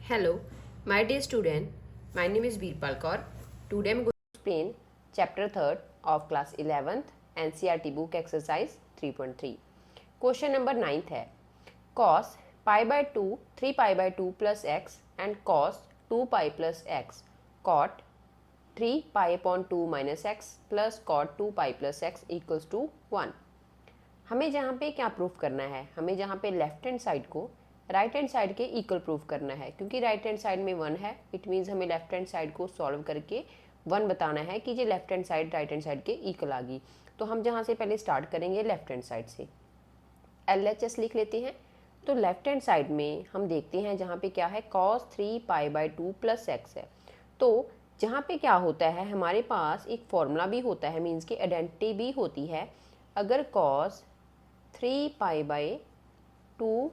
Hello, my dear student. My name is Veerpal Kaur. Today I am going to explain chapter 3rd of class 11th NCERT book exercise 3.3. Question number 9th है cos pi by 2 3 pi by 2 plus x and cos 2 pi plus x cot 3 pi upon 2 minus x plus cot 2 pi plus x equals to 1. हमें जहाँ पे क्या proof करना है, हमें जहाँ पे लेफ्ट हैंड साइड को राइट हैंड साइड के इक्वल प्रूफ करना है, क्योंकि राइट हैंड साइड में 1 है. इट मीन्स हमें लेफ्ट हैंड साइड को सॉल्व करके 1 बताना है कि ये left hand side right hand side के इक्वल आ गई. तो हम जहाँ से पहले स्टार्ट करेंगे लेफ्ट हैंड साइड से, LHS लिख लेते हैं. तो लेफ्ट हैंड साइड में हम देखते हैं जहाँ पे क्या है cos 3 pi by 2 plus x है. तो जहाँ पे क्या होता है हमारे पास एक फॉर्मूला भी होता है, मीन्स की आइडेंटिटी भी होती है. अगर cos 3 pi by 2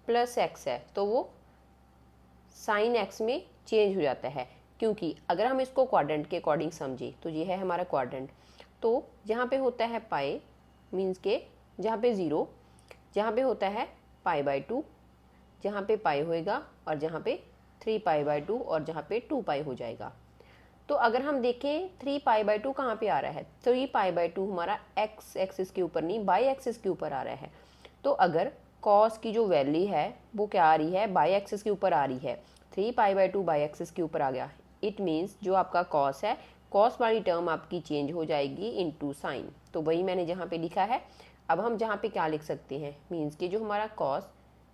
plus x है तो वो साइन एक्स में चेंज हो जाता है, क्योंकि अगर हम इसको क्वाड्रेंट के अकॉर्डिंग समझे तो ये है हमारा क्वाड्रेंट. तो जहाँ पे होता है पाई मीन्स के जहाँ पे 0, जहाँ पे होता है पाई बाई 2, जहाँ पे पाई होएगा और जहाँ पे 3 पाई बाई 2 और जहाँ पे 2 पाई हो जाएगा. तो अगर हम देखें 3 पाई बाई 2 कहाँ पे आ रहा है, 3 पाई बाई 2 हमारा एक्स एक्सिस के ऊपर नहीं बाई एक्सिस के ऊपर आ रहा है. तो अगर कॉस की जो वैल्यू है वो क्या आ रही है, बाई एक्सिस के ऊपर आ रही है. 3 पाई बाई 2 बाई एक्सिस के ऊपर आ गया. इट मीन्स जो आपका कॉस है, कॉस वाली टर्म आपकी चेंज हो जाएगी इनटू साइन. तो वही मैंने जहाँ पे लिखा है. अब हम जहाँ पे क्या लिख सकते हैं, मीन्स कि जो हमारा cos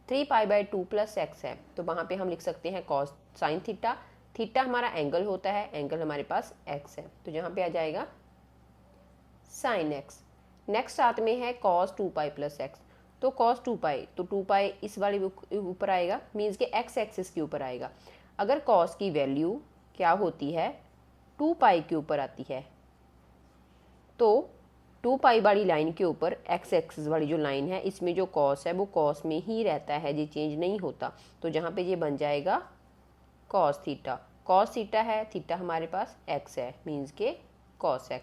3 pi by 2 plus x है तो वहाँ पे हम लिख सकते हैं कॉस साइन थीटा. थीटा हमारा एंगल होता है, एंगल हमारे पास एक्स है, तो जहाँ पे आ जाएगा साइन एक्स. नेक्स्ट साथ में है कॉस 2 पाई प्लस एक्स. तो cos 2 पाई, तो 2 पाई इस वाले ऊपर आएगा, मीन्स के x एक्सिस के ऊपर आएगा. अगर cos की वैल्यू क्या होती है 2 पाई के ऊपर आती है तो 2 पाई वाली लाइन के ऊपर x एक्सिस वाली जो लाइन है इसमें जो cos है वो cos में ही रहता है, ये चेंज नहीं होता. तो जहाँ पे ये बन जाएगा cos थीटा. cos थीटा है, थीटा हमारे पास x है, मीन्स के cos x.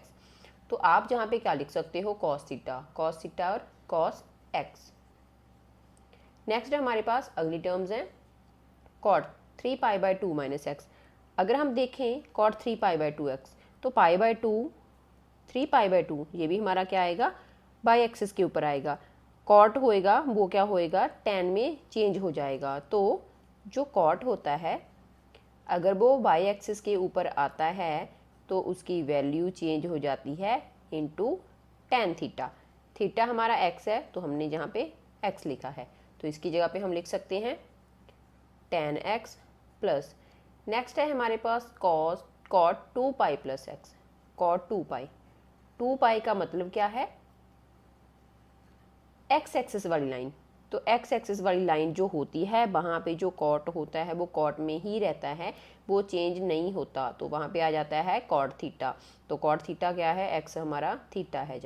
तो आप जहाँ पे क्या लिख सकते हो cos थीटा और cos x. नेक्स्ट हमारे पास अगली टर्म्स हैं cot 3 pi by 2 minus x. अगर हम देखें cot 3 पाई बाई 2 एक्स तो पाई बाई 2 3 पाई बाई 2 ये भी हमारा क्या आएगा बाई एक्सिस के ऊपर आएगा. cot होएगा वो क्या होएगा tan में चेंज हो जाएगा. तो जो cot होता है अगर वो बाई एक्सिस के ऊपर आता है तो उसकी वैल्यू चेंज हो जाती है इनटू tan थीटा. थीटा हमारा x है तो हमने जहाँ पे x लिखा है, तो इसकी जगह पे हम लिख सकते हैं tan x प्लस. नेक्स्ट है हमारे पास cot 2 pi plus x. cot 2 पाई, 2 पाई का मतलब क्या है x एक्सिस वाली लाइन. तो x एक्सिस वाली लाइन जो होती है वहाँ पे जो cot होता है वो cot में ही रहता है, वो चेंज नहीं होता. तो वहाँ पे आ जाता है cot थीटा. तो cot थीटा क्या है, x हमारा थीटा है.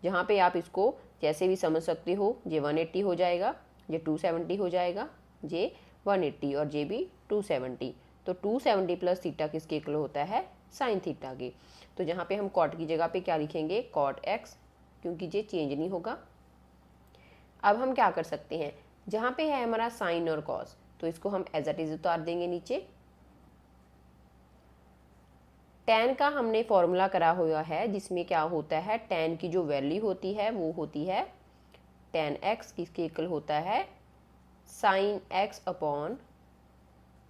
जहाँ पे आप इसको जैसे भी समझ सकते हो, ये 180 हो जाएगा, ये 270 हो जाएगा, ये 180 और ये भी 270. तो 270 प्लस थीटा किसके इक्वल होता है, साइन थीटा के. तो जहाँ पे हम कॉट की जगह पे क्या लिखेंगे कॉट एक्स, क्योंकि ये चेंज नहीं होगा. अब हम क्या कर सकते हैं, जहाँ पे है हमारा साइन और कॉस तो इसको हम एज इट इज उतार देंगे नीचे. tan का हमने फॉर्मूला करा हुआ है जिसमें क्या होता है tan की जो वैल्यू होती है वो होती है tan x, किसके इक्वल होता है sine x upon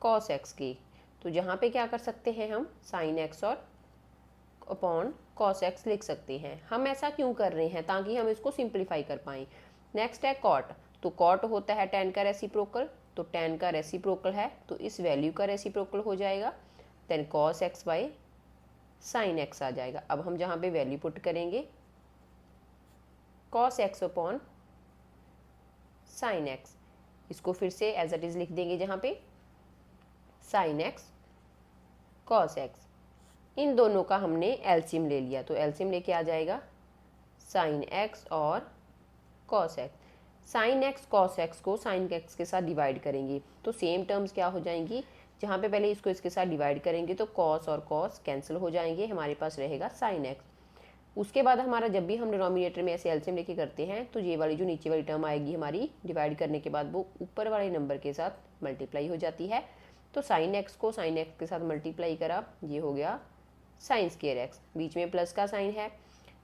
cos x की. तो जहाँ पे क्या कर सकते हैं हम साइन x और अपॉन cos x लिख सकते हैं. हम ऐसा क्यों कर रहे हैं, ताकि हम इसको सिंप्लीफाई कर पाएँ. नेक्स्ट है cot. तो cot होता है tan का रेसिप्रोकल, तो tan का रेसिप्रोकल है तो इस वैल्यू का रेसिप्रोकल हो जाएगा. Then cos x by sine x आ जाएगा. अब हम जहाँ पे वैल्यू पुट करेंगे cos x upon sine x, इसको फिर से एज इट इज लिख देंगे जहाँ पे साइन एक्स cos x. इन दोनों का हमने एलसीएम ले लिया, तो एलसीएम लेके आ जाएगा साइन एक्स और cos x. Sine x cos x को साइन एक्स के साथ डिवाइड करेंगे तो सेम टर्म्स क्या हो जाएंगी, जहाँ पे पहले इसको इसके साथ डिवाइड करेंगे तो cos और cos कैंसिल हो जाएंगे, हमारे पास रहेगा sin x. उसके बाद हमारा जब भी हम डिनोमिनेटर में ऐसे एलसीएम लेके करते हैं तो ये वाली जो नीचे वाली टर्म आएगी हमारी डिवाइड करने के बाद वो ऊपर वाले नंबर के साथ मल्टीप्लाई हो जाती है। तो साइन एक्स को साइन एक्स के साथ मल्टीप्लाई करा, ये हो गया साइन स्क्वायर एक्स, बीच में प्लस का साइन है।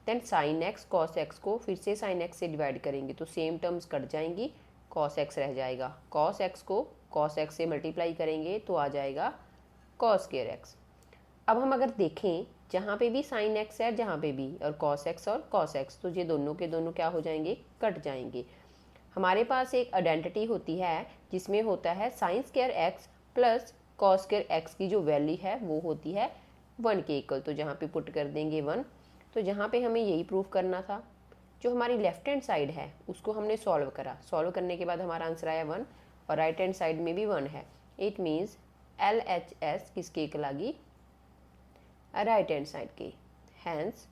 Then sine x cos x को फिर से साइन एक्स से डिवाइड करेंगे तो सेम टर्म्स कट जाएंगी, कॉस एक्स रह जाएगा। कॉस एक्स को कॉस एक्स से मल्टीप्लाई करेंगे तो आ जाएगा कॉस स्क्वायर एक्स। अब हम अगर देखें जहाँ पे भी साइन एक्स है जहाँ पे भी और कॉस एक्स तो ये दोनों के दोनों क्या हो जाएंगे, कट जाएंगे। हमारे पास एक आइडेंटिटी होती है जिसमें होता है sign square x plus cos square x की जो वैल्यू है वो होती है 1 के इक्वल। तो जहाँ पे पुट कर देंगे 1। तो जहाँ पे हमें यही प्रूव करना था, जो हमारी लेफ्ट हैंड साइड है उसको हमने सॉल्व करा, सॉल्व करने के बाद हमारा आंसर आया 1 और राइट हैंड साइड में भी 1 है। इट मीन्स LHS किसके इक्वल आ गई, राइट हैंड साइड के, हैंस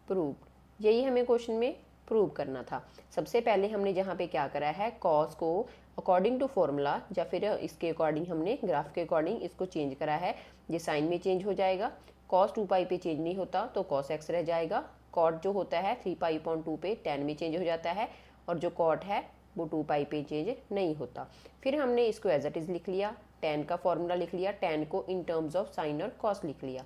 प्रूव्ड। यही हमें क्वेश्चन में प्रूव करना था। सबसे पहले हमने जहाँ पे क्या करा है, कॉस को अकॉर्डिंग टू फॉर्मूला या फिर इसके अकॉर्डिंग हमने ग्राफ के अकॉर्डिंग इसको चेंज करा है। ये साइन में चेंज हो जाएगा, कॉस 2 पाई पे चेंज नहीं होता तो कॉस एक्स रह जाएगा। कॉट जो होता है 3 पाई/2 पे tan में चेंज हो जाता है और जो कॉट है वो 2 पाई पे चेंज नहीं होता। फिर हमने इसको एज इट इज़ लिख लिया, tan का फॉर्मूला लिख लिया, tan को इन टर्म्स ऑफ साइन और कॉस लिख लिया।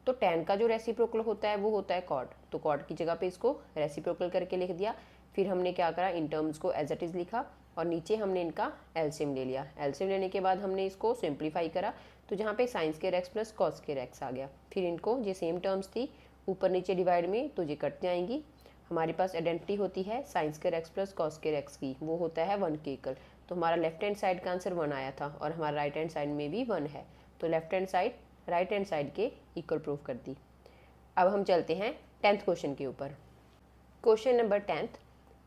तो tan का जो रेसिप्रोकल होता है वो होता है कॉट, तो कॉट की जगह पे इसको रेसिप्रोकल करके लिख दिया। फिर हमने क्या करा, इन टर्म्स को एज इट इज़ लिखा और नीचे हमने इनका एलसीएम ले लिया। एलसीएम लेने के बाद हमने इसको सिंप्लीफाई करा तो जहाँ पे sine square x plus cos square x आ गया। फिर इनको ये सेम टर्म्स थी ऊपर नीचे डिवाइड में तो ये कट जाएंगी। हमारे पास आइडेंटिटी होती है sign square x plus cos square x की, वो होता है 1 के इक्वल। तो हमारा लेफ्ट हैंड साइड का आंसर 1 आया था और हमारा राइट हैंड साइड में भी 1 है, तो left hand side right hand side के इक्वल प्रूव कर दी। अब हम चलते हैं 10th क्वेश्चन के ऊपर। Question number 10th,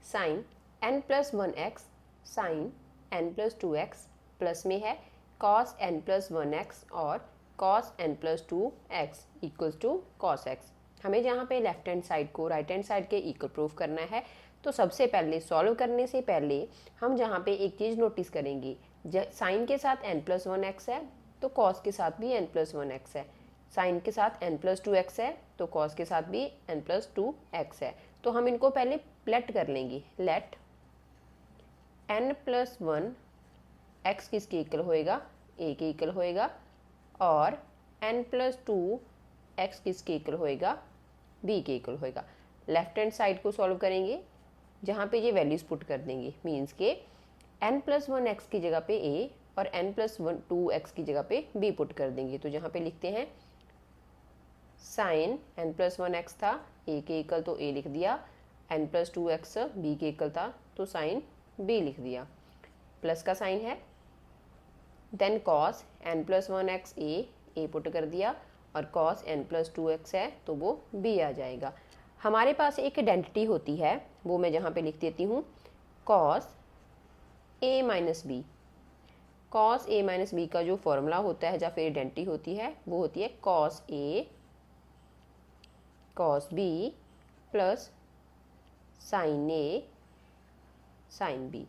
sine n+1x sine n+2x plus में है cos n+1x और cos n+2x equals to cos x। हमें जहाँ पे लेफ्ट हैंड साइड को राइट हैंड साइड के इक्वल प्रूव करना है तो सबसे पहले सॉल्व करने से पहले हम जहाँ पे एक चीज़ नोटिस करेंगे, साइन के साथ n+1x है तो cos के साथ भी n+1x है, साइन के साथ n+2x है तो cos के साथ भी n+2x है। तो हम इनको पहले लेट कर लेंगे, लेट n+1 x किसके इक्वल होएगा, a के इक्वल होएगा और n+2 x किसके इक्वल होएगा, b के इक्वल होएगा। लेफ्ट हैंड साइड को सॉल्व करेंगे जहाँ पे ये वैल्यूज पुट कर देंगे, मीन्स के n+1 x की जगह पे a और n+2 x की जगह पे b पुट कर देंगे। तो जहाँ पे लिखते हैं साइन n+1 x था a के इक्वल तो a लिख दिया, n+2 x b के इक्वल था तो साइन b लिख दिया, प्लस का साइन है। Then cos n+1 x a put कर दिया और cos n+2 x है तो वो b आ जाएगा। हमारे पास एक आइडेंटिटी होती है, वो मैं जहाँ पे लिख देती हूँ, cos a-b। cos a-b का जो फॉर्मूला होता है या फिर आइडेंटिटी होती है वो होती है cos a cos b plus sin a sin b।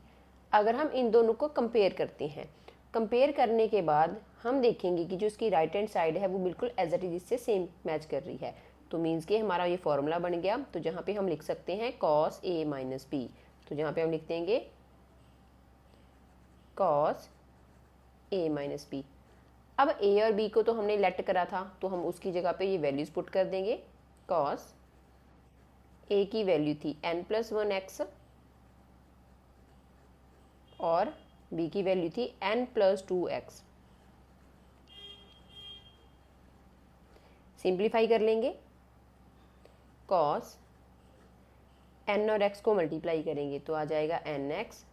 अगर हम इन दोनों को कंपेयर करते हैं, कंपेयर करने के बाद हम देखेंगे कि जो इसकी राइट हैंड साइड है वो बिल्कुल एज इट इज इससे सेम मैच कर रही है। तो मीन्स कि हमारा ये फॉर्मूला बन गया। तो जहाँ पे हम लिख सकते हैं cos a-b, तो जहाँ पे हम लिख देंगे cos a-b। अब a और b को तो हमने लेट करा था तो हम उसकी जगह पे ये वैल्यूज पुट कर देंगे। cos a की वैल्यू थी n+1x और b की वैल्यू थी n+2x। सिंप्लीफाई कर लेंगे, cos n और x को मल्टीप्लाई करेंगे तो आ जाएगा nx,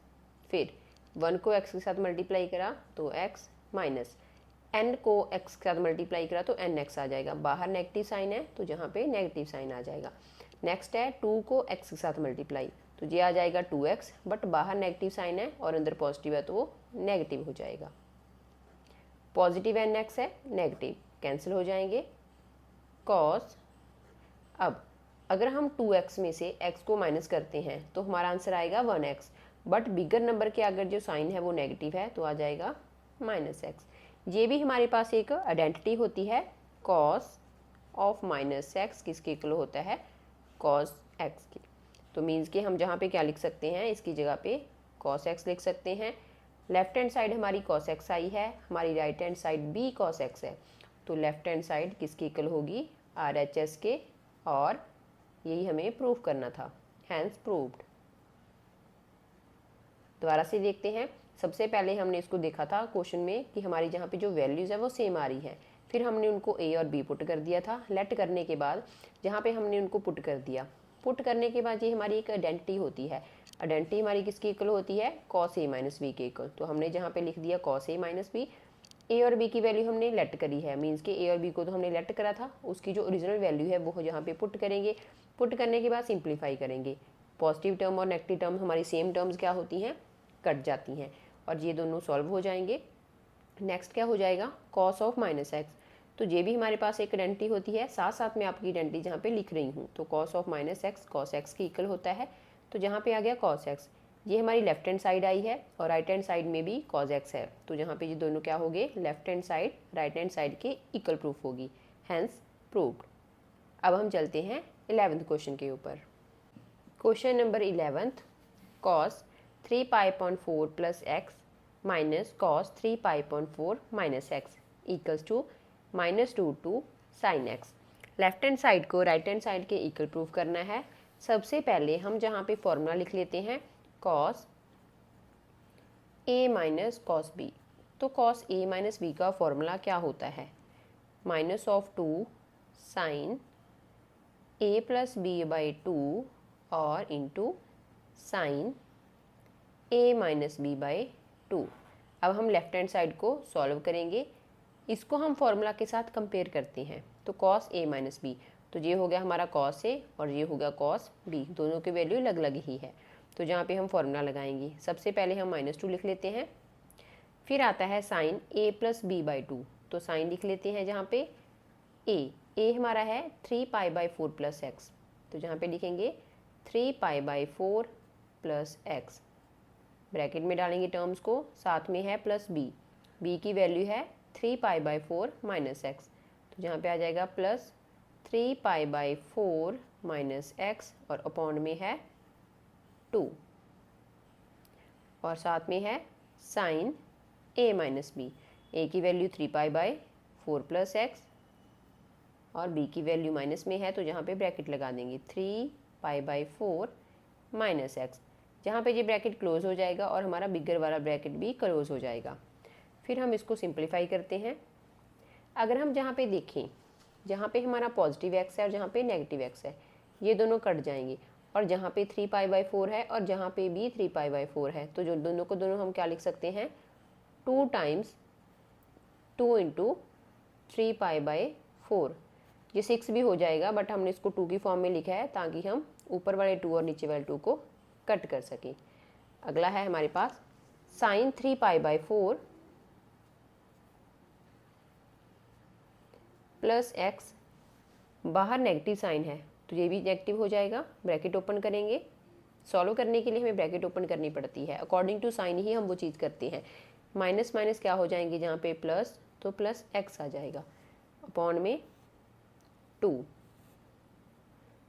फिर 1 को x के साथ मल्टीप्लाई करा तो x माइनस n को x के साथ मल्टीप्लाई करा तो nx आ जाएगा। बाहर नेगेटिव साइन है तो जहाँ पे नेगेटिव साइन आ जाएगा। नेक्स्ट है 2 को x के साथ मल्टीप्लाई तो ये आ जाएगा 2x, बट बाहर नेगेटिव साइन है और अंदर पॉजिटिव है तो वो नेगेटिव हो जाएगा। पॉजिटिव nx है, नेगेटिव कैंसिल हो जाएंगे। cos, अब अगर हम 2x में से x को माइनस करते हैं तो हमारा आंसर आएगा 1x, बट बिगर नंबर के अगर जो साइन है वो नेगेटिव है तो आ जाएगा -x। ये भी हमारे पास एक आइडेंटिटी होती है cos ऑफ माइनस एक्स किसके इक्वल होता है, कॉस एक्स के। तो मीन्स कि हम जहाँ पे क्या लिख सकते हैं, इसकी जगह पे कॉस एक्स लिख सकते हैं। लेफ्ट हैंड साइड हमारी कॉस एक्स आई है, हमारी राइट हैंड साइड भी कॉस एक्स है, तो लेफ्ट हैंड साइड किसकी इक्वल होगी, आर एच एस के, और यही हमें प्रूव करना था, हैंस प्रूव्ड। दोबारा से देखते हैं। सबसे पहले हमने इसको देखा था क्वेश्चन में कि हमारी जहाँ पे जो वैल्यूज़ है वो सेम आ रही है, फिर हमने उनको ए और बी पुट कर दिया था। लेट करने के बाद जहाँ पे हमने उनको पुट कर दिया, पुट करने के बाद ये हमारी एक आइडेंटिटी होती है। आइडेंटिटी हमारी किसकी इक्वल होती है, कॉस ए माइनस बी के इक्वल। तो हमने जहाँ पे लिख दिया कॉस ए माइनस बी, ए और बी की वैल्यू हमने लेट करी है, मीन्स कि ए और बी को तो हमने लेट करा था, उसकी जो ओरिजिनल वैल्यू है वो यहाँ पे पुट करेंगे। पुट करने के बाद सिंप्लीफाई करेंगे। पॉजिटिव टर्म और नेगेटिव टर्म हमारी सेम टर्म्स क्या होती हैं, कट जाती हैं, और ये दोनों सॉल्व हो जाएंगे। नेक्स्ट क्या हो जाएगा, कॉस ऑफ माइनस एक्स। तो ये भी हमारे पास एक आइडेंटिटी होती है, साथ साथ में आपकी आइडेंटिटी जहाँ पे लिख रही हूँ, तो cos of minus x cos x की इक्वल होता है। तो जहाँ पे आ गया कॉस एक्स, ये हमारी लेफ्ट हैंड साइड आई है, और राइट हैंड साइड में भी कॉस एक्स है, तो जहाँ पे ये दोनों क्या हो गए, left hand side right hand side के इक्वल प्रूफ होगी, हैंस प्रूव्ड। अब हम चलते हैं 11th क्वेश्चन के ऊपर। Question number 11th, cos 3 pi upon 4 plus x minus cos 3 pi upon 4 minus x equals to -2 two sine x. Left hand side को right hand side के equal proof करना है। सबसे पहले हम जहाँ पे फॉर्मूला लिख लेते हैं, कॉस ए माइनस कॉस बी। तो कॉस ए माइनस बी का फॉर्मूला क्या होता है, -2 sine A plus B by 2 और into sine A minus B by 2। अब हम लेफ्ट हैंड साइड को सॉल्व करेंगे, इसको हम फॉर्मूला के साथ कंपेयर करते हैं। तो कॉस ए माइनस बी, तो ये हो गया हमारा कॉस ए और ये हो गया कॉस बी, दोनों की वैल्यू अलग अलग ही है। तो जहाँ पे हम फॉर्मूला लगाएंगे, सबसे पहले हम -2 लिख लेते हैं, फिर आता है sine A plus B by 2। तो साइन लिख लेते हैं जहाँ पे ए हमारा है 3 पाई बाई 4 प्लस एक्स, तो जहाँ पे लिखेंगे 3 pi by 4 plus x, bracket में डालेंगे टर्म्स को, साथ में है प्लस बी की वैल्यू है 3 पाई बाई 4 माइनस एक्स, तो जहाँ पे आ जाएगा plus 3 pi by 4 minus x, और अपॉन में है 2, और साथ में है साइन ए माइनस बी। ए की value 3 pi by 4 plus x, और बी की वैल्यू माइनस में है, तो जहाँ पे ब्रैकेट लगा देंगे 3 पाई बाई 4 माइनस एक्स, जहाँ पे ये ब्रैकेट क्लोज हो जाएगा और हमारा बिगर वाला ब्रैकेट भी क्लोज हो जाएगा। फिर हम इसको सिंप्लीफाई करते हैं। अगर हम जहाँ पे देखें, जहाँ पे हमारा पॉजिटिव एक्स है और जहाँ पे नेगेटिव एक्स है, ये दोनों कट जाएंगे, और जहाँ पे 3 पाई बाई 4 है और जहाँ पे भी 3 पाई बाई 4 है, तो जो दोनों को दोनों हम क्या लिख सकते हैं, 2 टाइम्स 2 इंटू 3 पाई बाई 4। ये 6 भी हो जाएगा, बट हमने इसको 2 की फॉर्म में लिखा है ताकि हम ऊपर वाले 2 और नीचे वाले 2 को कट कर सकें। अगला है हमारे पास sine 3 pi by 4 plus x, बाहर नेगेटिव साइन है तो ये भी नेगेटिव हो जाएगा, ब्रैकेट ओपन करेंगे। सॉल्व करने के लिए हमें ब्रैकेट ओपन करनी पड़ती है, अकॉर्डिंग टू साइन ही हम वो चीज़ करते हैं। माइनस माइनस क्या हो जाएंगे जहाँ पे प्लस, तो प्लस एक्स आ जाएगा, अपॉन में 2,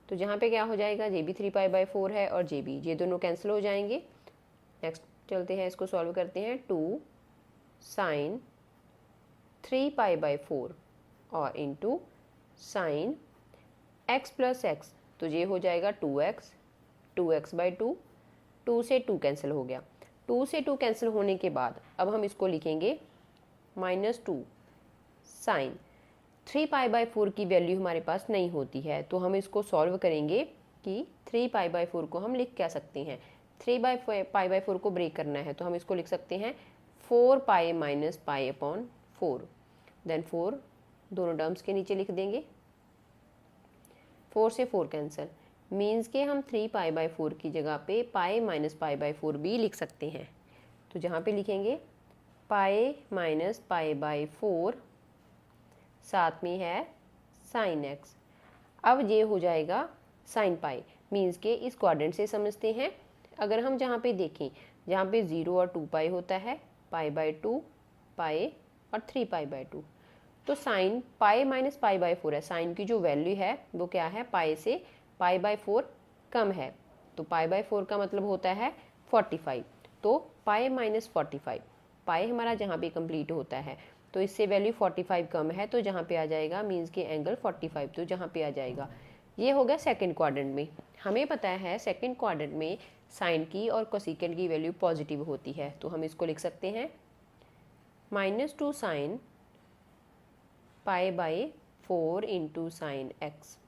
तो जहाँ पे क्या हो जाएगा, जे भी 3 पाई बाई 4 है और जे भी, ये दोनों कैंसिल हो जाएंगे। नेक्स्ट चलते हैं, इसको सॉल्व करते हैं, 2 साइन 3 पाई बाई 4 और into sine x plus x, तो ये हो जाएगा 2x बाई 2, 2 से 2 कैंसिल हो गया। 2 से 2 कैंसिल होने के बाद अब हम इसको लिखेंगे -2 साइन 3 पाई बाई 4 की वैल्यू हमारे पास नहीं होती है, तो हम इसको सॉल्व करेंगे कि 3 पाई बाई 4 को हम लिख क्या सकते हैं, 3 पाई बाई 4 को ब्रेक करना है, तो हम इसको लिख सकते हैं 4 pi minus pi upon 4, then 4 दोनों टर्म्स के नीचे लिख देंगे, 4 से 4 कैंसिल, मीन्स के हम 3 पाई बाई 4 की जगह पे पाई माइनस पाई बाई 4 भी लिख सकते हैं। तो जहाँ पे लिखेंगे पाई माइनस पाई बाई 4, साथ में है साइन एक्स। अब ये हो जाएगा साइन पाई, मीन्स के इस क्वाड्रेंट से समझते हैं। अगर हम जहाँ पे देखें, जहाँ पे 0 और 2 पाई होता है, पाई बाई 2 पाई और 3 पाई बाई 2, तो sine pi minus pi by 4 है, साइन की जो वैल्यू है वो क्या है, पाई से पाई बाई 4 कम है। तो पाई बाई 4 का मतलब होता है 45, तो पाई माइनस 45, पाई हमारा जहाँ पे कंप्लीट होता है तो इससे वैल्यू 45 कम है, तो जहाँ पे आ जाएगा मीन्स के एंगल 45, तो जहाँ पे आ जाएगा ये हो गया सेकंड क्वाड्रेंट में। हमें पता है सेकंड क्वाड्रेंट में साइन की और कोसेकेंट की वैल्यू पॉजिटिव होती है, तो हम इसको लिख सकते हैं -2 sine pi by 4 into sine x.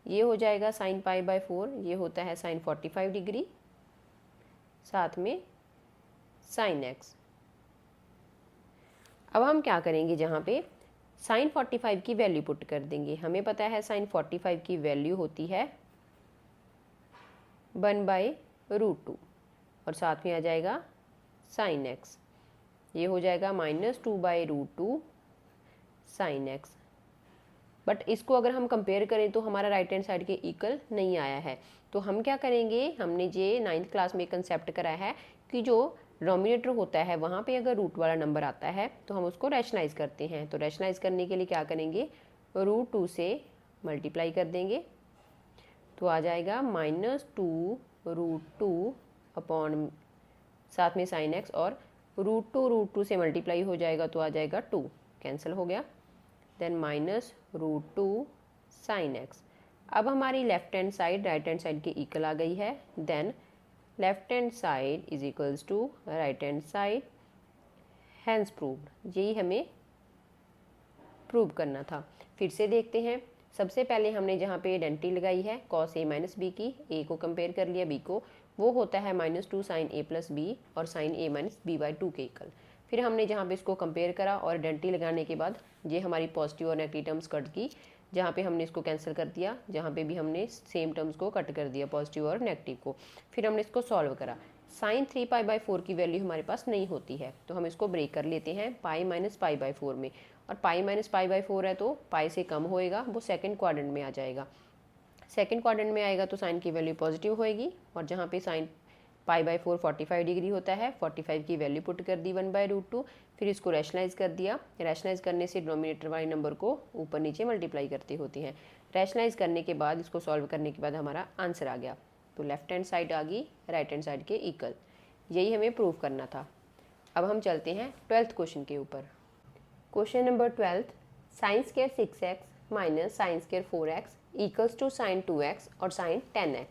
ये हो जाएगा साइन पाई बाई 4, ये होता है साइन 45 डिग्री, साथ में साइन एक्स। अब हम क्या करेंगे, जहाँ पे साइन 45 की वैल्यू पुट कर देंगे। हमें पता है साइन 45 की वैल्यू होती है 1/√2 और साथ में आ जाएगा साइन एक्स। ये हो जाएगा -2/√2 साइन एक्स। बट इसको अगर हम कंपेयर करें तो हमारा राइट हैंड साइड के इक्वल नहीं आया है, तो हम क्या करेंगे, हमने ये 9th क्लास में कंसेप्ट करा है कि जो डिनोमिनेटर होता है वहाँ पे अगर रूट वाला नंबर आता है तो हम उसको रैशनलाइज करते हैं। तो रैशनलाइज करने के लिए क्या करेंगे, √2 से मल्टीप्लाई कर देंगे, तो आ जाएगा -2√2 अपॉन साथ में साइन एक्स, और √2 से मल्टीप्लाई हो जाएगा तो आ जाएगा 2, कैंसिल हो गया, देन -√2 साइन एक्स। अब हमारी left hand side right hand side के इक्वल आ गई है, then left hand side is equals to right hand side, hence proved. यही हमें प्रूव करना था। फिर से देखते हैं। सबसे पहले हमने जहाँ पे आइडेंटिटी लगाई है cos a माइनस बी की, a को कंपेयर कर लिया b को, वो होता है -2 साइन a प्लस बी और sine a minus B by 2 के इक्वल। फिर हमने जहाँ पे इसको कंपेयर करा और आइडेंटिटी लगाने के बाद ये हमारी पॉजिटिव और नेगेटिव टर्म्स कट की, जहाँ पे हमने इसको कैंसिल कर दिया, जहाँ पे भी हमने सेम टर्म्स को कट कर दिया, पॉजिटिव और नेगेटिव को। फिर हमने इसको सॉल्व करा। साइन 3π/4 की वैल्यू हमारे पास नहीं होती है, तो हम इसको ब्रेक कर लेते हैं पाई माइनस पाई बाई 4 में, और पाई माइनस पाई बाई 4 है तो पाई से कम होएगा, वो सेकंड क्वाड्रेंट में आ जाएगा। सेकंड क्वाड्रेंट में आएगा तो साइन की वैल्यू पॉजिटिव होएगी, और जहाँ पे साइन पाई बाई 4 45 डिग्री होता है, 45 की वैल्यू पुट कर दी 1/√2, फिर इसको रैशनलाइज कर दिया। रैशनलाइज करने से डिनोमिनेटर वाले नंबर को ऊपर नीचे मल्टीप्लाई करते होते हैं। रैशनलाइज करने के बाद इसको सॉल्व करने के बाद हमारा आंसर आ गया, तो लेफ्ट हैंड साइड आ गई राइट हैंड साइड के इक्वल। यही हमें प्रूव करना था। अब हम चलते हैं 12th क्वेश्चन के ऊपर। Question number 12, sine square 6x minus sine square 4x equals to sine 2x और साइन 10x।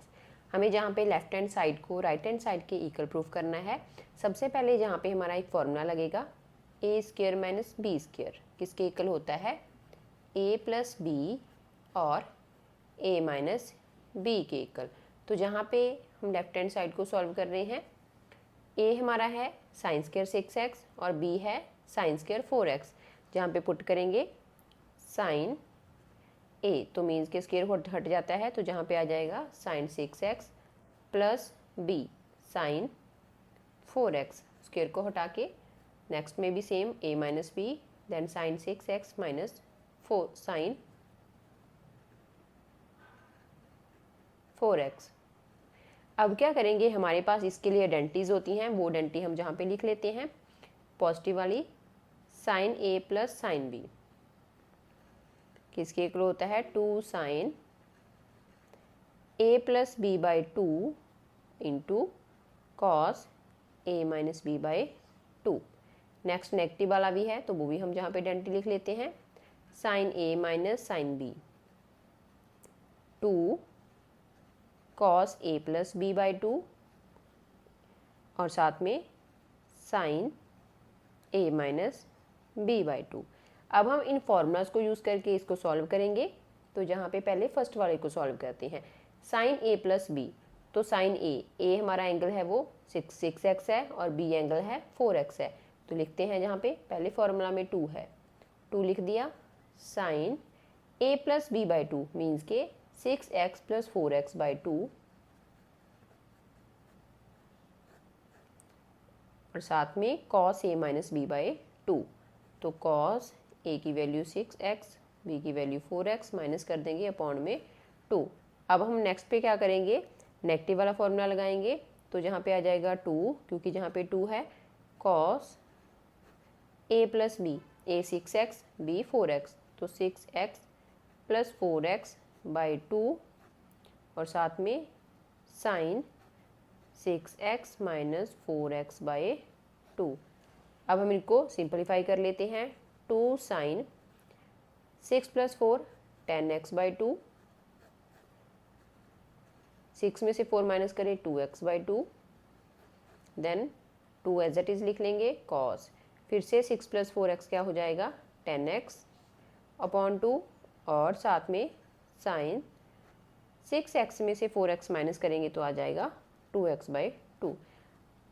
हमें जहाँ पे लेफ्ट हैंड साइड को राइट हैंड साइड के इक्वल प्रूफ करना है। सबसे पहले जहाँ पे हमारा एक फॉर्मूला लगेगा, a square minus B square किसके इक्वल होता है, a प्लस बी और a माइनस बी के इक्वल। तो जहाँ पे हम लेफ्ट हैंड साइड को सॉल्व कर रहे हैं, a हमारा है साइन स्क्वायर 6x और b है साइन स्क्वायर 4x। जहाँ पे पुट करेंगे साइन a तो मीन्स के स्क्वायर हट जाता है, तो जहाँ पे आ जाएगा sine 6x plus b sine 4x, square को हटा के नेक्स्ट में भी same a minus b, then sine 6x minus 4 sine 4x। अब क्या करेंगे, हमारे पास इसके लिए आइडेंटिटीज होती हैं, वो आइडेंटिटी हम जहाँ पे लिख लेते हैं, पॉजिटिव वाली sine a plus sine b किसके इक्वल होता है, 2 sine a plus B by 2 into cos a minus B by 2। Next negative वाला भी है, तो वो भी हम जहाँ पे आइडेंटिटी लिख लेते हैं, sine a minus sine b 2 cos a plus B by 2 और साथ में sine a minus B by 2। अब हम इन फॉर्मूलाज को यूज़ करके इसको सॉल्व करेंगे। तो जहाँ पे पहले फर्स्ट वाले को सॉल्व करते हैं, साइन a प्लस बी, तो साइन a हमारा एंगल है वो 6x है और b एंगल है 4x है, तो लिखते हैं जहाँ पे पहले फॉर्मूला में 2 है, 2 लिख दिया, sine a plus B by 2 means के 6x प्लस 4x बाई 2 और साथ में cos a minus B by 2, तो cos a की वैल्यू 6x, b की वैल्यू 4x माइनस कर देंगे अपॉन में 2। अब हम नेक्स्ट पे क्या करेंगे, नेगेटिव वाला फॉर्मूला लगाएंगे, तो जहाँ पे आ जाएगा 2, क्योंकि जहाँ पे 2 है cos a plus b, a 6x b 4x, तो 6x प्लस 4x बाई 2 और साथ में sign 6x minus 4x by 2। अब हम इनको सिंपलीफाई कर लेते हैं। 2 साइन 6 प्लस 4 10x बाई 2, 6 में से 4 माइनस करें 2x by 2, then 2 as it is लिख लेंगे कॉस, फिर से 6 प्लस 4x क्या हो जाएगा 10x अपॉन 2 और साथ में साइन 6x में से 4x माइनस करेंगे तो आ जाएगा 2x बाई 2।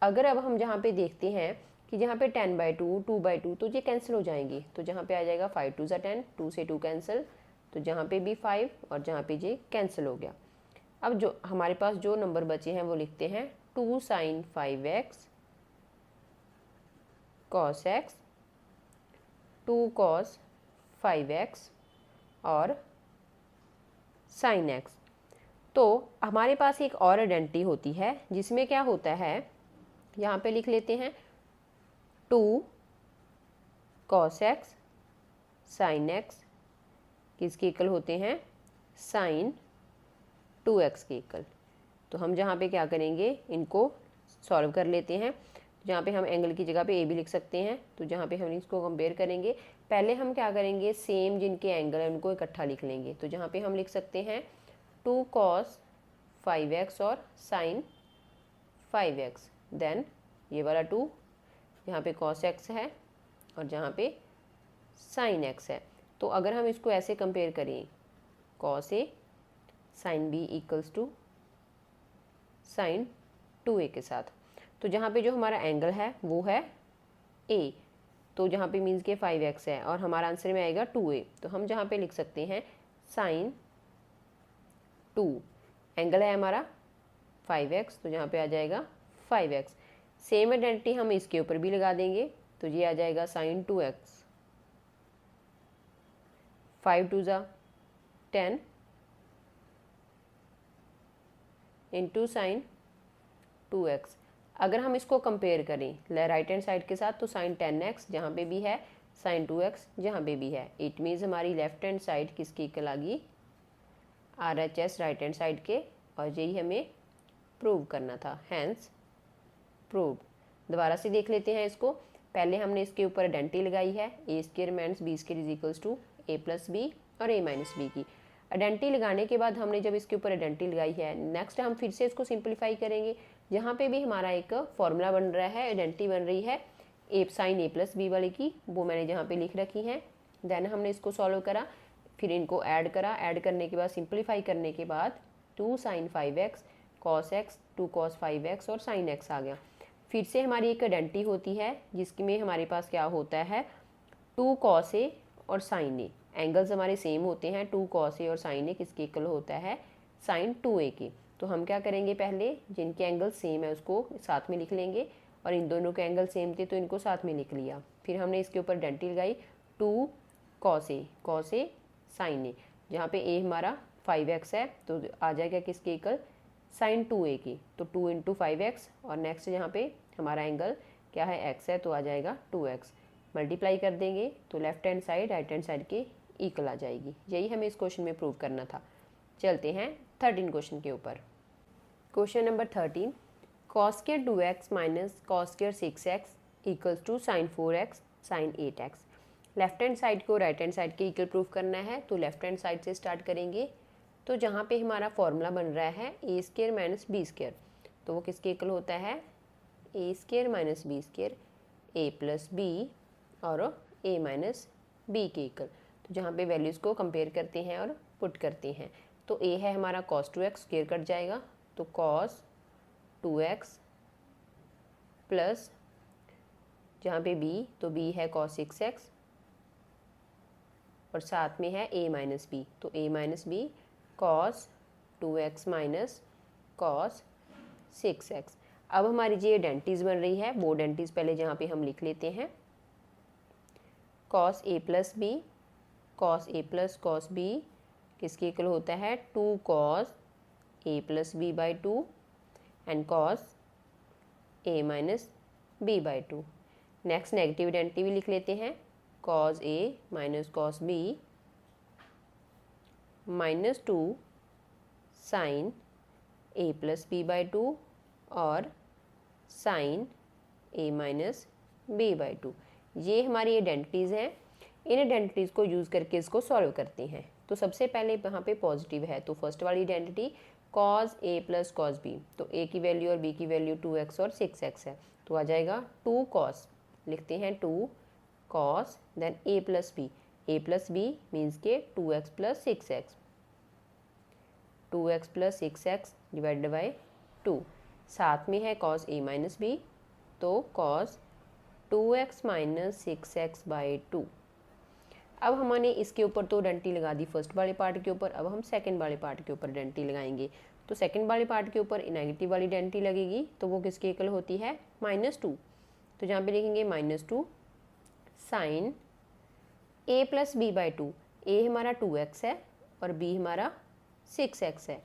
अगर अब हम जहाँ पे देखते हैं कि जहाँ पे 10 बाई 2 2 बाई 2 तो ये कैंसिल हो जाएंगी, तो जहाँ पे आ जाएगा 5 2 ज़ा 10, 2 से 2 कैंसिल, तो जहाँ पे भी 5 और जहाँ पे ये कैंसिल हो गया। अब जो हमारे पास जो नंबर बचे हैं वो लिखते हैं 2 sign 5x cos x, 2 cos 5x और साइन x। तो हमारे पास एक और आइडेंटिटी होती है जिसमें क्या होता है, यहाँ पे लिख लेते हैं 2 कॉस x साइन x किसके इक्वल होते हैं, साइन 2x के इक्वल। तो हम जहाँ पे क्या करेंगे, इनको सॉल्व कर लेते हैं। जहाँ पे हम एंगल की जगह पे ए भी लिख सकते हैं, तो जहाँ पे हम इसको कंपेयर करेंगे पहले हम क्या करेंगे, सेम जिनके एंगल हैं उनको इकट्ठा लिख लेंगे। तो जहाँ पे हम लिख सकते हैं 2 कॉस 5x और साइन 5x, देन ये वाला 2 यहाँ पे कॉस x है और जहाँ पे साइन x है। तो अगर हम इसको ऐसे कंपेयर करें cos a sine b equals to sine 2a के साथ, तो जहाँ पे जो हमारा एंगल है वो है a, तो जहाँ पे मीन्स के 5x है और हमारा आंसर में आएगा 2a, तो हम जहाँ पे लिख सकते हैं साइन 2, एंगल है हमारा 5x, तो जहाँ पे आ जाएगा 5x। सेम आइडेंटिटी हम इसके ऊपर भी लगा देंगे, तो ये आ जाएगा साइन 2x, 5 2 ज़ा 10 इंटू साइन 2x। अगर हम इसको कंपेयर करें राइट हैंड साइड के साथ तो साइन 10x जहाँ पे भी है, साइन 2x जहाँ पे भी है, इट मीन्स हमारी लेफ्ट हैंड साइड किसकी इक्वल आ गई, RHS राइट हैंड साइड के, और यही हमें प्रूव करना था, हैंस प्रूव। दोबारा से देख लेते हैं इसको। पहले हमने इसके ऊपर आइडेंटिटी लगाई है ए square minus B square is equals to a plus B और ए माइनस बी की। आइडेंटिटी लगाने के बाद हमने जब इसके ऊपर आइडेंटिटी लगाई है, नेक्स्ट हम फिर से इसको सिंपलीफाई करेंगे। जहाँ पे भी हमारा एक फॉर्मूला बन रहा है, आइडेंटिटी बन रही है ए साइन ए प्लस बी वाले की, वो मैंने जहाँ पे लिख रखी है। देन हमने इसको सॉल्व करा, फिर इनको ऐड करा, ऐड करने के बाद सिंपलीफाई करने के बाद 2 sign 5x cos x, 2 cos 5x और साइन x आ गया। फिर से हमारी एक आइडेंटिटी होती है जिसमें हमारे पास क्या होता है 2 कॉस ए और साइन ए, एंगल्स हमारे सेम होते हैं, 2 कॉस ए और साइन ए किसके इक्वल होता है, साइन 2a के। तो हम क्या करेंगे, पहले जिनके एंगल सेम है उसको साथ में लिख लेंगे, और इन दोनों के एंगल सेम थे तो इनको साथ में लिख लिया। फिर हमने इसके ऊपर आइडेंटिटी लगाई 2 कॉस ए साइन ए, जहाँ पे ए हमारा 5x है तो आ जाएगा किसके इक्वल, साइन 2a की। तो 2 इंटू 5x और नेक्स्ट यहाँ पे हमारा एंगल क्या है x है तो आ जाएगा 2x, मल्टीप्लाई कर देंगे तो left hand side right hand side के इक्वल आ जाएगी। यही हमें इस क्वेश्चन में प्रूव करना था। चलते हैं 13 क्वेश्चन के ऊपर। Question number 13, cos square 2x minus cos square 6x equals to sine 4x sine 8x। Left hand side को राइट हैंड साइड के इक्वल प्रूव करना है, तो लेफ्ट हैंड साइड से स्टार्ट करेंगे। तो जहाँ पे हमारा फॉर्मूला बन रहा है ए स्क्वायर माइनस बी स्क्वायर, तो वो किसके इक्वल होता है, ए square minus B square A plus B और ए माइनस बी के इक्वल। तो जहाँ पे वैल्यूज़ को कंपेयर करते हैं और पुट करते हैं, तो ए है हमारा cos 2x, स्क्वायर कट जाएगा तो cos 2x प्लस जहाँ पे b तो b है cos 6x और साथ में है a माइनस बी, तो a minus B cos 2x minus cos 6x। अब हमारी जो आइडेंटिटीज़ बन रही है वो आइडेंटिटीज़ पहले जहाँ पे हम लिख लेते हैं, cos a plus B cos a plus cos b किसके इक्वल होता है 2 cos a plus B by 2 and cos a minus B by 2। Next negative identity भी लिख लेते हैं, cos A minus cos B minus 2 sine A plus B by 2 और sine A minus B by 2। ये हमारी identities हैं। इन identities को use करके इसको सॉल्व करते हैं। तो सबसे पहले यहाँ पे पॉजिटिव है, तो फर्स्ट वाली identity cos A plus cos b, तो ए की वैल्यू और बी की वैल्यू 2x और 6x है, तो आ जाएगा 2 कॉस, लिखते हैं 2 कॉस देन ए प्लस बी मीन्स के 2x plus 6x, 2x plus 6x divided by 2, साथ में है कॉस ए माइनस बी, तो cos 2x minus 6x by 2। अब हमने इसके ऊपर तो डंटी लगा दी फर्स्ट वाले पार्ट के ऊपर, अब हम सेकंड वाले पार्ट के ऊपर डंटी लगाएंगे। तो सेकंड वाले पार्ट के ऊपर नेगेटिव वाली डंटी लगेगी, तो वो किसके इक्वल होती है -2, तो जहाँ पे लिखेंगे -2 sine a plus B by 2, A हमारा 2x है और b हमारा 6x है,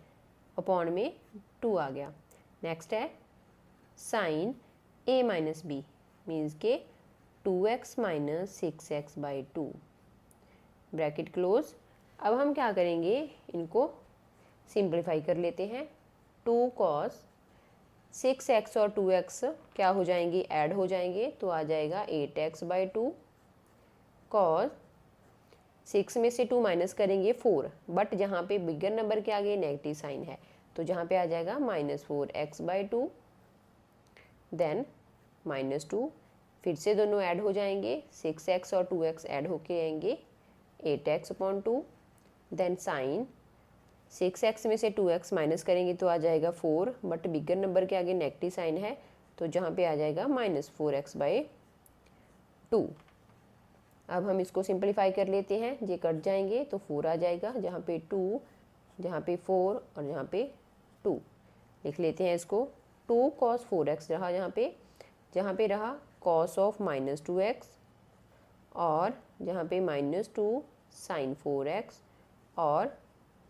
अपॉन में 2 आ गया। नेक्स्ट है sine a minus B means के 2x minus 6x by 2, bracket close. अब हम क्या करेंगे, इनको सिंप्लीफाई कर लेते हैं। 2 कॉस 6x और 2x क्या हो जाएंगे, ऐड हो जाएंगे, तो आ जाएगा 8x बाई 2, कॉस 6 में से 2 माइनस करेंगे 4, बट जहाँ पे बिगर नंबर के आगे नेगेटिव साइन है, तो जहाँ पे आ जाएगा -4x बाई 2, देन -2, फिर से दोनों ऐड हो जाएंगे, 6x और 2x ऐड होके आएंगे 8x upon 2, then sine 6x में से 2x माइनस करेंगे तो आ जाएगा 4, बट बिगर नंबर के आगे नेगेटिव साइन है, तो जहाँ पे आ जाएगा -4x बाई 2। अब हम इसको सिंपलीफाई कर लेते हैं, ये कट जाएंगे तो 4 आ जाएगा, जहाँ पे 2, जहाँ पे 4 और यहाँ पे 2, लिख लेते हैं इसको। 2 cos 4x रहा, जहाँ पे रहा cos ऑफ -2x, और जहाँ पे -2 साइन 4x और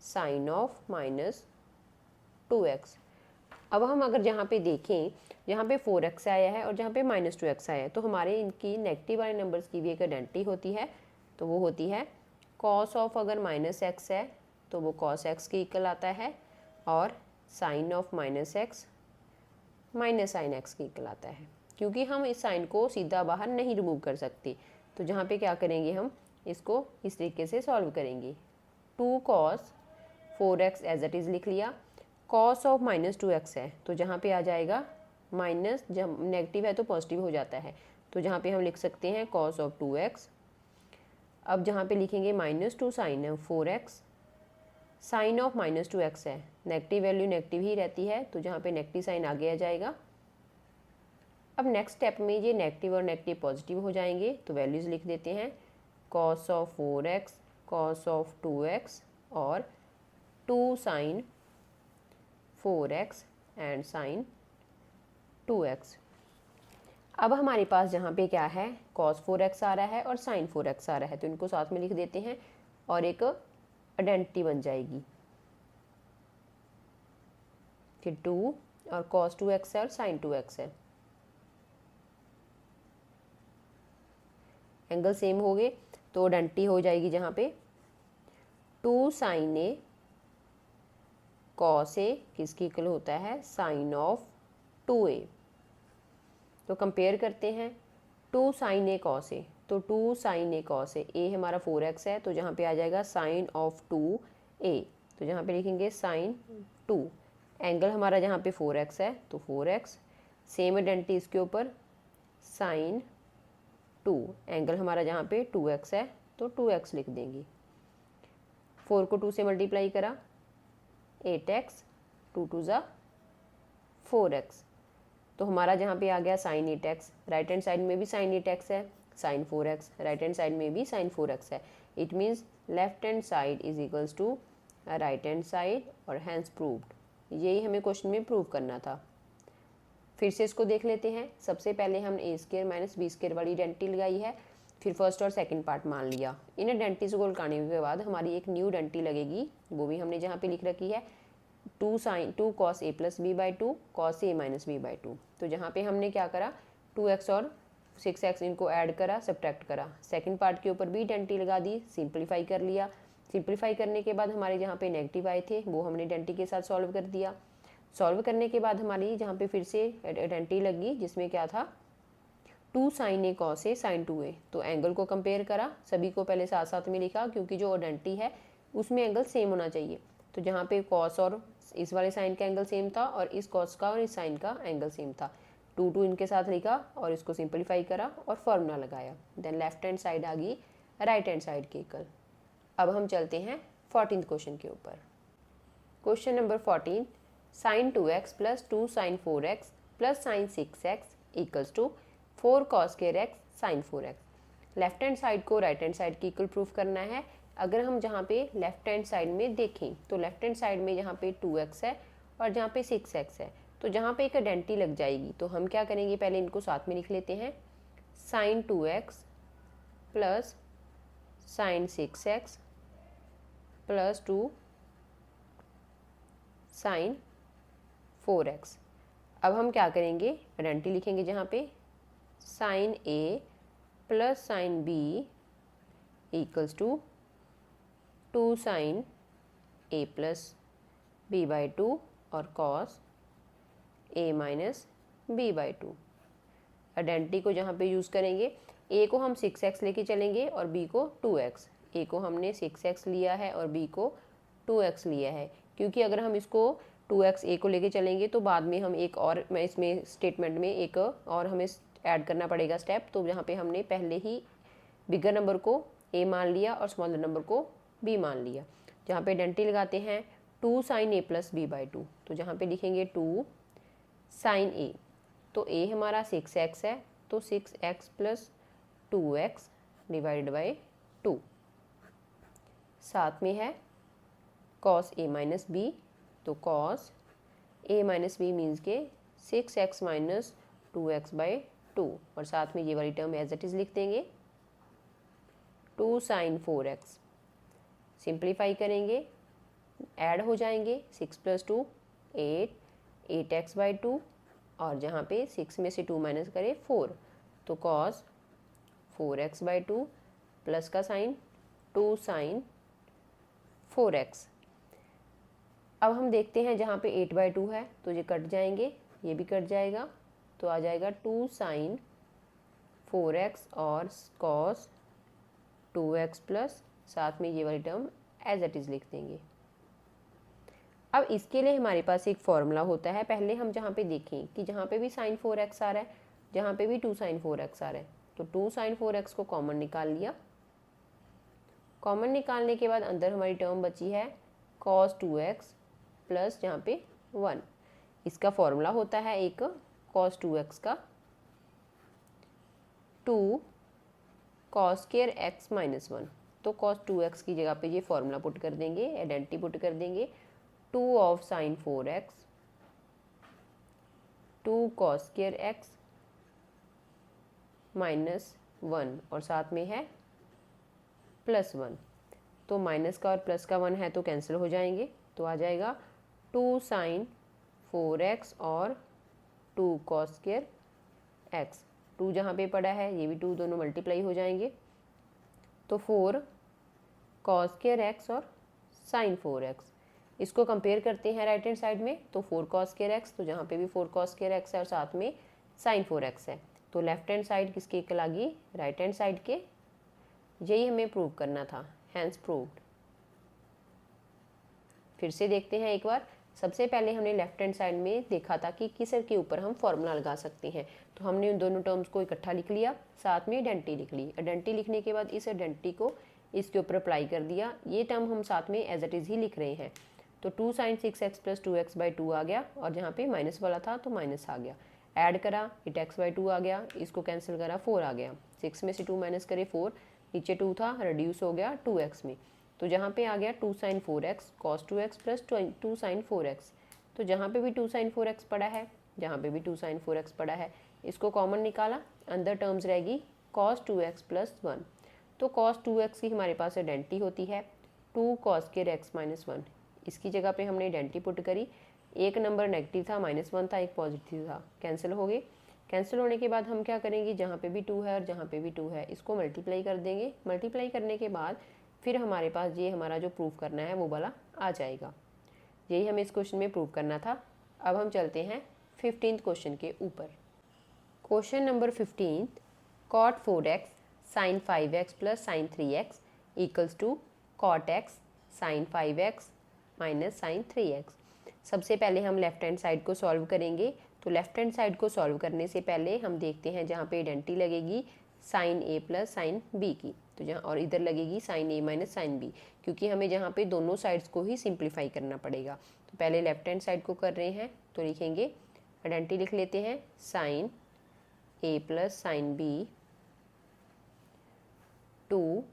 साइन ऑफ -2x। अब हम अगर जहाँ पे देखें, जहाँ पे 4x आया है और जहाँ पे -2x आया है, तो हमारे इनकी नेगेटिव वाले नंबर्स की भी एक आइडेंटिटी होती है, तो वो होती है cos ऑफ, अगर -x है तो वो cos x के इक्वल आता है, और sine of -x minus sine x के इक्वल आता है, क्योंकि हम इस साइन को सीधा बाहर नहीं रिमूव कर सकते। तो जहाँ पे क्या करेंगे, हम इसको इस तरीके से सॉल्व करेंगे। 2 cos 4x as it is लिख लिया, cos ऑफ -2x है, तो जहाँ पे आ जाएगा माइनस, जब नेगेटिव है तो पॉजिटिव हो जाता है, तो जहाँ पे हम लिख सकते हैं cos ऑफ 2x। अब जहाँ पे लिखेंगे -2 sign of 4x, sign of -2x है, नेगेटिव वैल्यू नेगेटिव ही रहती है, तो जहाँ पे नेगेटिव साइन आगे आ जाएगा। अब नेक्स्ट स्टेप में ये नेगेटिव और नेगेटिव पॉजिटिव हो जाएंगे, तो वैल्यूज़ लिख देते हैं, cos of 4x, cos of 2x और 2 sine 4x and sign 2x। अब हमारे पास जहाँ पे क्या है, cos 4x आ रहा है और साइन 4x आ रहा है, तो इनको साथ में लिख देते हैं और एक आइडेंटिटी बन जाएगी। फिर 2 और cos 2x है और साइन 2x है, एंगल सेम हो गए, तो आइडेंटिटी हो जाएगी जहाँ पे 2 साइन ए कॉस ए किसकी इक्वल होता है, साइन ऑफ 2a। तो कंपेयर करते हैं, 2 साइन ए कॉस ए, तो 2 साइन ए कॉस ए हमारा 4x है, तो जहाँ पे आ जाएगा साइन ऑफ 2a, तो जहाँ पे लिखेंगे साइन 2, एंगल हमारा जहाँ पे 4x है तो 4x, सेम आइडेंटिटी इसके ऊपर साइन 2, एंगल हमारा जहाँ पे 2x है तो 2x लिख देंगे। 4 को 2 से मल्टीप्लाई करा 8x, 2 2 ज़ा 4x, तो हमारा जहाँ पे आ गया sign 8x, right hand side में भी साइन 8x है, sign 4x right hand side में भी साइन 4x है, it means left hand side is equals to right hand side, और हैंस प्रूव्ड। यही हमें क्वेश्चन में प्रूव करना था। फिर से इसको देख लेते हैं। सबसे पहले हमने ए स्क्वायर माइनस बी स्क्वायर वाली आइडेंटिटी लगाई है, फिर फर्स्ट और सेकंड पार्ट मान लिया। इन आइडेंटिटीज को लगाने के बाद हमारी एक न्यू आइडेंटिटी लगेगी, वो भी हमने जहाँ पे लिख रखी है 2 cos a plus B by 2 cos a minus B by 2। तो जहाँ पे हमने क्या करा 2x और 6x इनको ऐड करा, सब्ट्रैक्ट करा। सेकंड पार्ट के ऊपर भी आइडेंटिटी लगा दी, सिंप्लीफाई कर लिया। सिंप्लीफाई करने के बाद हमारे जहाँ पे नेगेटिव आए थे वो हमने आइडेंटिटी के साथ सॉल्व कर दिया। सॉल्व करने के बाद हमारी जहाँ पे फिर से आइडेंटिटी लगी जिसमें क्या था 2 sin a cos a sin 2a। तो एंगल को कंपेयर करा, सभी को पहले साथ साथ में लिखा क्योंकि जो आइडेंटिटी है उसमें एंगल सेम होना चाहिए। तो जहाँ पे कॉस और इस वाले साइन का एंगल सेम था और इस कॉस का और इस साइन का एंगल सेम था। 2 इनके साथ लिखा और इसको सिंपलीफाई करा और फॉर्मूला लगाया। देन लेफ्ट हैंड साइड आ गई राइट हैंड साइड के इक्वल। अब हम चलते हैं 14th क्वेश्चन के ऊपर। Question number 14, sin 2x plus 2 sin 4x plus sin 6x equals to 4 cos square x sin 4x। Left hand side को राइट हैंड साइड की इक्वल प्रूफ करना है। अगर हम जहाँ पे लेफ्ट हैंड साइड में देखें तो लेफ्ट हैंड साइड में जहाँ पे 2x है और जहाँ पे 6x है, तो जहाँ पे एक आइडेंटिटी लग जाएगी तो हम क्या करेंगे, पहले इनको साथ में लिख लेते हैं। sin 2x plus sin 6x plus 2 sin 4x। अब हम क्या करेंगे, आइडेंटिटी लिखेंगे जहाँ पे sin a plus sin b equals to 2 sin a plus b by 2 और cos a minus b by 2। Identity को जहाँ पे यूज़ करेंगे, a को हम 6x लेके चलेंगे और b को 2x। a को हमने 6x लिया है और b को 2x लिया है, क्योंकि अगर हम इसको 2x a को लेके चलेंगे तो बाद में हम एक और इसमें स्टेटमेंट में एक और हमें ऐड करना पड़ेगा स्टेप। तो जहाँ पे हमने पहले ही बिगर नंबर को a मान लिया और स्मॉलर नंबर को b मान लिया। जहाँ पे आइडेंटिटी लगाते हैं 2 sin a plus b by 2। तो जहाँ पे लिखेंगे 2 sin a, तो a हमारा 6x है तो 6x plus 2x divided by 2। साथ में है cos a माइनस b, तो cos a minus B means के 6x माइनस 2x बाई 2 और साथ में ये वाली टर्म एज इट इज़ लिख देंगे 2 sin 4x। सिंप्लीफाई करेंगे, ऐड हो जाएंगे 6 प्लस 2 8x बाई 2 और जहाँ पे 6 में से 2 माइनस करें 4, तो cos 4x बाई 2 प्लस का साइन 2 sin 4x। अब हम देखते हैं जहाँ पे 8 बाई 2 है तो ये कट जाएंगे, ये भी कट जाएगा, तो आ जाएगा 2 sin 4x और cos 2x प्लस साथ में ये वाली टर्म एज इट इज़ लिख देंगे। अब इसके लिए हमारे पास एक फॉर्मूला होता है। पहले हम जहाँ पे देखें कि जहाँ पे भी sin 4x आ रहा है, जहाँ पे भी 2 sin 4x आ रहा है, तो 2 sin 4x को कॉमन निकाल लिया। कॉमन निकालने के बाद अंदर हमारी टर्म बची है cos 2x प्लस जहाँ पे 1। इसका फॉर्मूला होता है एक cos 2x का 2 cos स्क्वायर x माइनस 1। तो cos 2x की जगह पे ये फॉर्मूला पुट कर देंगे, आइडेंटिटी पुट कर देंगे 2 of sin 4x 2 cos square x minus 1 और साथ में है प्लस 1। तो माइनस का और प्लस का 1 है तो कैंसिल हो जाएंगे, तो आ जाएगा 2 sin 4x और 2 cos स्क्वायर x। 2 जहाँ पे पड़ा है ये भी 2 दोनों मल्टीप्लाई हो जाएंगे, तो 4 cos स्क्वायर x और sin 4x। इसको कंपेयर करते हैं राइट हैंड साइड में, तो 4 cos स्क्वायर x, तो जहाँ पे भी 4 cos स्क्वायर x है और साथ में sin 4x है, तो लेफ्ट हैंड साइड किसके इक्वल आ गई, राइट हैंड साइड के। यही हमें प्रूव करना था, हैंस प्रूव्ड। फिर से देखते हैं एक बार। सबसे पहले हमने लेफ्ट हैंड साइड में देखा था कि किस के ऊपर हम फॉर्मूला लगा सकते हैं, तो हमने उन दोनों टर्म्स को इकट्ठा लिख लिया, साथ में आइडेंटिटी लिख ली। आइडेंटिटी लिखने के बाद इस आइडेंटिटी को इसके ऊपर अप्लाई कर दिया। ये टर्म हम साथ में एज इट इज़ ही लिख रहे हैं, तो 2 sin 6x plus 2x by 2 आ गया और जहाँ पे माइनस वाला था तो माइनस आ गया। ऐड करा 8x बाई 2 आ गया, इसको कैंसिल करा 4 आ गया। 6 में से 2 माइनस करे 4, नीचे 2 था रिड्यूस हो गया 2x में, तो जहाँ पे आ गया 2 sin 4x cos 2x plus 2 sin 4x। तो जहाँ पे भी 2 sin 4x पड़ा है, जहाँ पे भी 2 sin 4x पड़ा है, इसको कॉमन निकाला, अंदर टर्म्स रहेगी cos 2x प्लस 1। तो cos 2x की हमारे पास आइडेंटिटी होती है 2 cos स्क्वायर x माइनस 1। इसकी जगह पे हमने आइडेंटिटी पुट करी, एक नंबर नेगेटिव था -1 था, एक पॉजिटिव था, कैंसिल हो गए। कैंसिल होने के बाद हम क्या करेंगे, जहाँ पे भी 2 है और जहाँ पे भी 2 है इसको मल्टीप्लाई कर देंगे। मल्टीप्लाई करने के बाद फिर हमारे पास ये हमारा जो प्रूफ करना है वो वाला आ जाएगा। यही हमें इस क्वेश्चन में प्रूव करना था। अब हम चलते हैं 15th क्वेश्चन के ऊपर। Question number 15, cot 4x sin 5x plus sin 3x equals to cot x sin 5x minus sin 3x। सबसे पहले हम लेफ्ट हैंड साइड को सॉल्व करेंगे। तो लेफ्ट हैंड साइड को सॉल्व करने से पहले हम देखते हैं जहाँ पे आइडेंटिटी लगेगी sine a plus sine b की, तो जहाँ और इधर लगेगी sine a minus sine b, क्योंकि हमें जहाँ पे दोनों साइड्स को ही सिंप्लीफाई करना पड़ेगा। तो पहले लेफ्ट हैंड साइड को कर रहे हैं, तो लिखेंगे आइडेंटिटी लिख लेते हैं sine a plus sine b two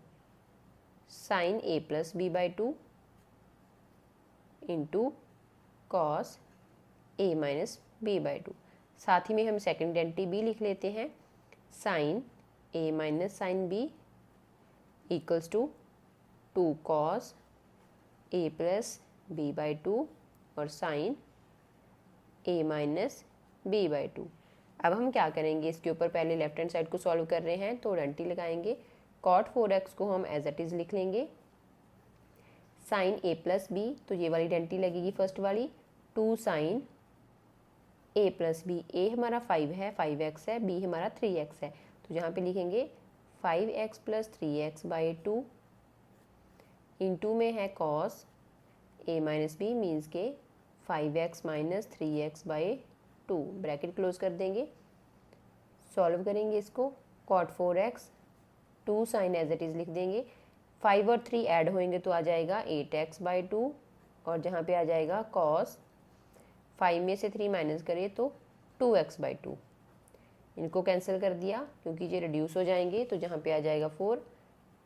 sine a plus b by 2 into cos a minus b by 2। साथ ही में हम सेकेंड आइडेंटिटी b लिख लेते हैं sine a minus sine b equals to 2 cos a plus b by 2 और sine a minus b by 2। अब हम क्या करेंगे, इसके ऊपर पहले लेफ्ट हैंड साइड को सॉल्व कर रहे हैं तो आइडेंटिटी लगाएंगे। cot 4x को हम एज इट इज़ लिख लेंगे साइन a प्लस b, तो ये वाली आइडेंटिटी लगेगी फर्स्ट वाली, 2 sine a plus b। a हमारा 5 है, 5x है, b हमारा 3x है, तो यहाँ पे लिखेंगे 5x plus 3x by 2 into में है cos a minus b means के 5x minus 3x by 2, bracket close कर देंगे। सॉल्व करेंगे इसको, cot 4x 2 sine as it is लिख देंगे, 5 और 3 ऐड होंगे तो आ जाएगा 8x बाई 2, और जहाँ पे आ जाएगा कॉस 5 में से 3 माइनस करें तो 2x बाई 2। इनको कैंसिल कर दिया क्योंकि ये रिड्यूस हो जाएंगे, तो जहाँ पे आ जाएगा 4,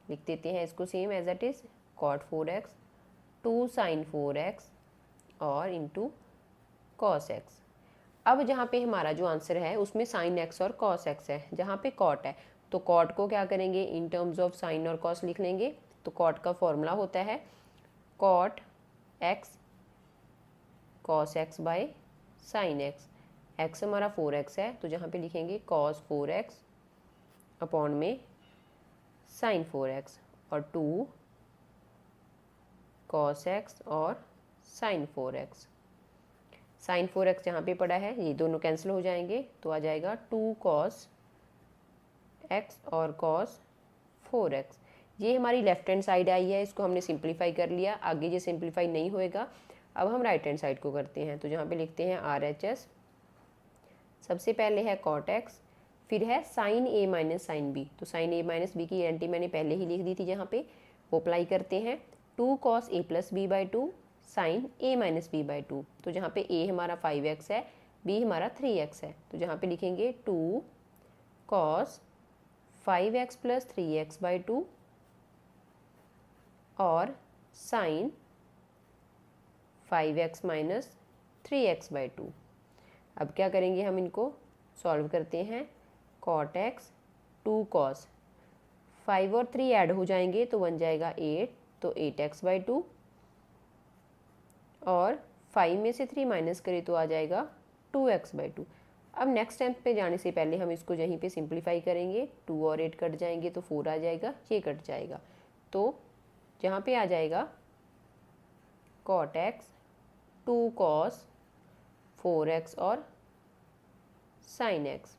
लिख देते हैं इसको same as it is cot 4x 2 sine 4x और इंटू कॉस x। अब जहाँ पे हमारा जो आंसर है उसमें साइन x और कॉस x है, जहाँ पे cot है तो cot को क्या करेंगे, इन टर्म्स ऑफ साइन और कॉस लिख लेंगे। तो cot का फॉर्मूला होता है cot x cos x by sign x। x हमारा 4x है, तो जहाँ पे लिखेंगे cos 4x अपॉन में साइन 4x और 2 cos x और साइन 4x। साइन 4x जहाँ पे पड़ा है ये दोनों कैंसिल हो जाएंगे, तो आ जाएगा 2 cos x और cos 4x। ये हमारी लेफ्ट हैंड साइड आई है, इसको हमने सिंप्लीफाई कर लिया, आगे ये सिंप्लीफाई नहीं होएगा। अब हम राइट हैंड साइड को करते हैं, तो जहाँ पे लिखते हैं RHS। सबसे पहले है cot x, फिर है sine a minus sine b, तो साइन a माइनस b की आइडेंटिटी मैंने पहले ही लिख दी थी, जहाँ पे वो अप्लाई करते हैं 2 cos a plus b by 2 sine a minus b by 2, तो जहाँ पे a हमारा 5x है, b हमारा 3x है, तो जहाँ पे लिखेंगे 2 cos 5x plus 3x by 2 और sign 5x minus 3x by 2। अब क्या करेंगे, हम इनको सॉल्व करते हैं। cot x 2 cos 5 और 3 ऐड हो जाएंगे तो बन जाएगा 8, तो 8x बाई 2 और 5 में से 3 माइनस करें तो आ जाएगा 2x बाई 2। अब नेक्स्ट स्टेप पे जाने से पहले हम इसको यहीं पे सिंप्लीफाई करेंगे, 2 और 8 कट जाएंगे तो 4 आ जाएगा, ये कट जाएगा, तो जहाँ पे आ जाएगा cot x 2 cos 4x और sin x।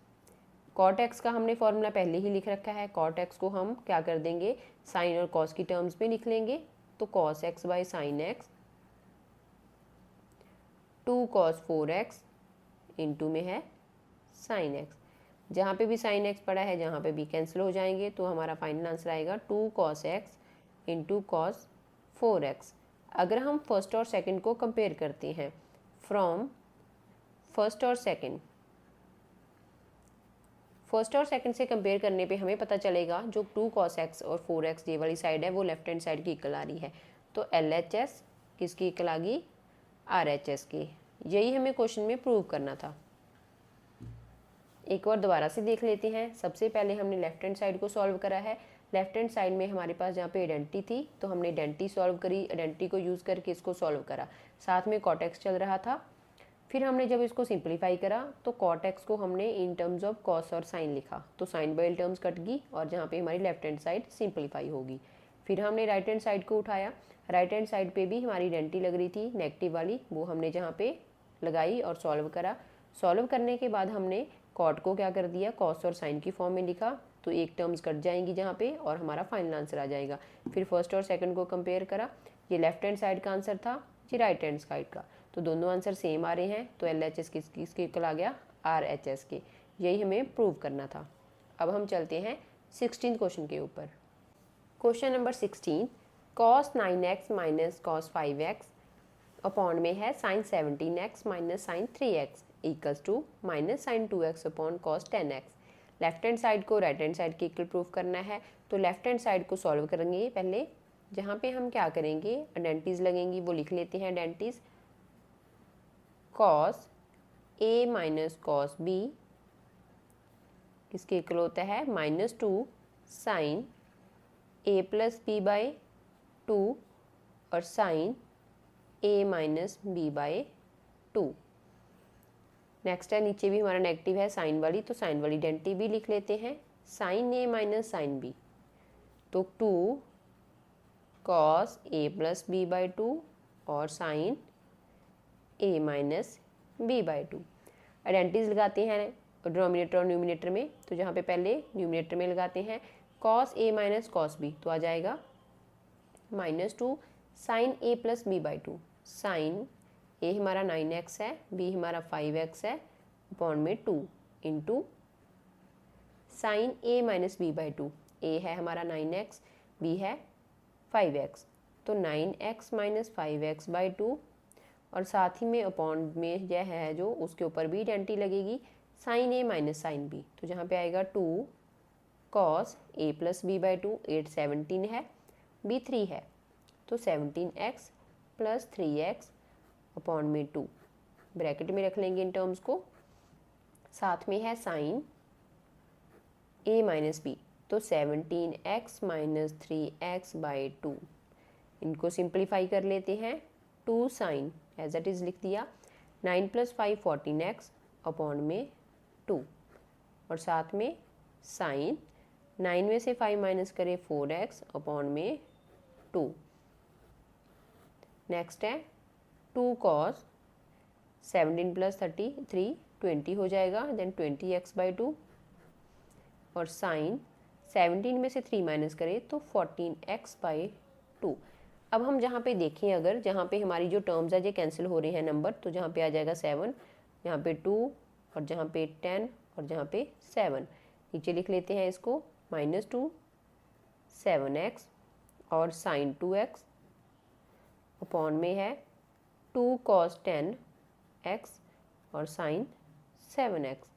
cot x का हमने फॉर्मूला पहले ही लिख रखा है, cot x को हम क्या कर देंगे, साइन और cos की टर्म्स में लिख लेंगे, तो cos x by sign x 2 cos 4x into में है साइन x। जहाँ पे भी साइन x पड़ा है जहाँ पे भी कैंसिल हो जाएंगे, तो हमारा फाइनल आंसर आएगा 2 cos x into cos 4x। अगर हम फर्स्ट और सेकंड को कंपेयर करते हैं, फ्रॉम फर्स्ट और सेकंड, फर्स्ट और सेकंड से कंपेयर करने पे हमें पता चलेगा जो 2 cos x और 4x ये वाली साइड है वो लेफ्ट हैंड साइड की इक्वल आ रही है, तो LHS किसकी इक्वल आ गई, RHS की। यही हमें क्वेश्चन में प्रूव करना था। एक बार दोबारा से देख लेते हैं। सबसे पहले हमने लेफ्ट हैंड साइड को सॉल्व करा है। लेफ्ट हैंड साइड में हमारे पास जहाँ पे आइडेंटिटी थी तो हमने आइडेंटिटी सॉल्व करी, आइडेंटिटी को यूज़ करके इसको सॉल्व करा। साथ में cot x चल रहा था, फिर हमने जब इसको सिंप्लीफाई करा तो कॉट एक्स को हमने इन टर्म्स ऑफ कॉस और साइन लिखा, तो साइन बाई टर्म्स कट गई और जहाँ पे हमारी लेफ्ट हैंड साइड सिंप्लीफाई होगी। फिर हमने राइट हैंड साइड को उठाया, राइट हैंड साइड पे भी हमारी आइडेंटिटी लग रही थी नेगेटिव वाली, वो हमने जहाँ पे लगाई और सॉल्व करा। सॉल्व करने के बाद हमने कॉट को क्या कर दिया, कॉस और साइन की फॉर्म में लिखा, तो एक टर्म्स कट जाएंगी जहाँ पे और हमारा फाइनल आंसर आ जाएगा। फिर फर्स्ट और सेकंड को कंपेयर करा, ये लेफ्ट हैंड साइड का आंसर था, ये राइट हैंड साइड का, तो दोनों आंसर सेम आ रहे हैं, तो LHS किसके इक्वल आ गया, RHS के। यही हमें प्रूव करना था। अब हम चलते हैं 16 क्वेश्चन के ऊपर। Question number 16, cos 9x minus cos 5x upon में है sin 17x minus sin 3x equals to minus sin 2x upon cos 10x। Left hand side को राइट हैंड साइड के इक्वल प्रूफ करना है, तो लेफ्ट हैंड साइड को solve करेंगे पहले, जहाँ पे हम क्या करेंगे, आइडेंटिटीज लगेंगी, वो लिख लेते हैं identities. cos a minus cos b किसके इक्वल होता है, -2 sin a plus B by 2 और sin a minus B by 2। Next है, नीचे भी हमारा नेगेटिव है साइन वाली, तो साइन वाली आइडेंटिटी भी लिख लेते हैं, sin a minus sin b, तो 2 cos a plus B by 2 और sin a minus B by 2। Identities लगाते हैं डिनोमिनेटर और न्यूमिनेटर में, तो जहाँ पे पहले न्यूमिनेटर में लगाते हैं cos a minus cos b, तो आ जाएगा -2 sin a plus B by 2। Sine a हमारा 9x है, b हमारा 5x है, अपॉन में 2 into sine a minus B by 2। a है हमारा 9x, b है 5x, तो 9x माइनस 5x बाई 2, और साथ ही में अपॉन में यह है जो उसके ऊपर भी आइडेंटिटी लगेगी sine a minus sine b, तो जहाँ पे आएगा 2 cos a plus B by 2, 8 17 है, b 3 है, तो 17x प्लस 3x अपॉन में 2, ब्रैकेट में रख लेंगे इन टर्म्स को, साथ में है साइन a माइनस b, तो 17x माइनस 3x बाई 2। इनको सिंप्लीफाई कर लेते हैं, 2 साइन एज इट इज़ लिख दिया, 9 प्लस 5 14x अपॉन में 2, और साथ में साइन 9 में से 5 माइनस करें 4x अपॉन में 2। नेक्स्ट है 2 cos 17 प्लस 33 20 हो जाएगा, देन 20x बाई 2, और साइन 17 में से 3 माइनस करें तो 14x बाई 2। अब हम जहाँ पे देखें, अगर जहाँ पे हमारी जो टर्म्स है ये कैंसिल हो रहे हैं नंबर, तो जहाँ पे आ जाएगा 7, यहाँ पे 2 और जहाँ पे 10 और जहाँ पे 7, नीचे लिख लेते हैं इसको -2 7x और साइन 2x अपॉन में है 2 cos 10x और साइन 7x।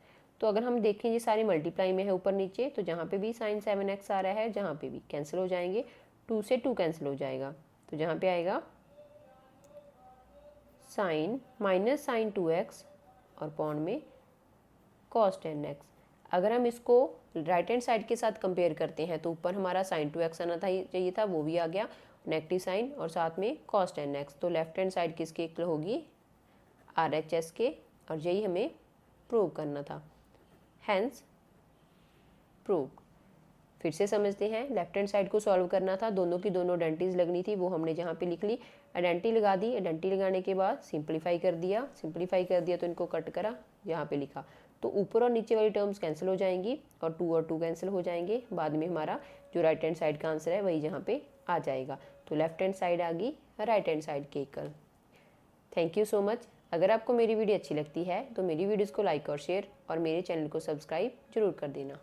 तो अगर हम देखें ये सारे मल्टीप्लाई में है ऊपर नीचे, तो जहाँ पे भी साइन 7x आ रहा है, जहाँ पे भी कैंसिल हो जाएंगे, 2 से 2 कैंसिल हो जाएगा, तो जहाँ पे आएगा साइन माइनस साइन 2x और अपॉन में cos 10x। अगर हम इसको राइट हैंड साइड के साथ कंपेयर करते हैं, तो ऊपर हमारा साइन 2x आना था चाहिए था, वो भी आ गया, नेगेटिव साइन और साथ में cos 10x, तो लेफ्ट हैंड साइड किसके इक्वल होगी, RHS के, और यही हमें प्रूव करना था, हैंस प्रूव। फिर से समझते हैं, लेफ्ट हैंड साइड को सॉल्व करना था, दोनों की दोनों आइडेंटिटीज लगनी थी, वो हमने जहाँ पे लिख ली, आइडेंटिटी लगा दी, आइडेंटिटी लगाने के बाद सिंप्लीफाई कर दिया, तो इनको कट करा, यहाँ पे लिखा, तो ऊपर और नीचे वाली टर्म्स कैंसिल हो जाएंगी और 2 कैंसिल हो जाएंगे, बाद में हमारा जो राइट हैंड साइड का आंसर है वही जहाँ पे आ जाएगा, तो लेफ्ट हैंड साइड आ गई राइट हैंड साइड के equal. Thank you so much. अगर आपको मेरी वीडियो अच्छी लगती है तो मेरी वीडियोज़ को लाइक और शेयर और मेरे चैनल को सब्सक्राइब जरूर कर देना।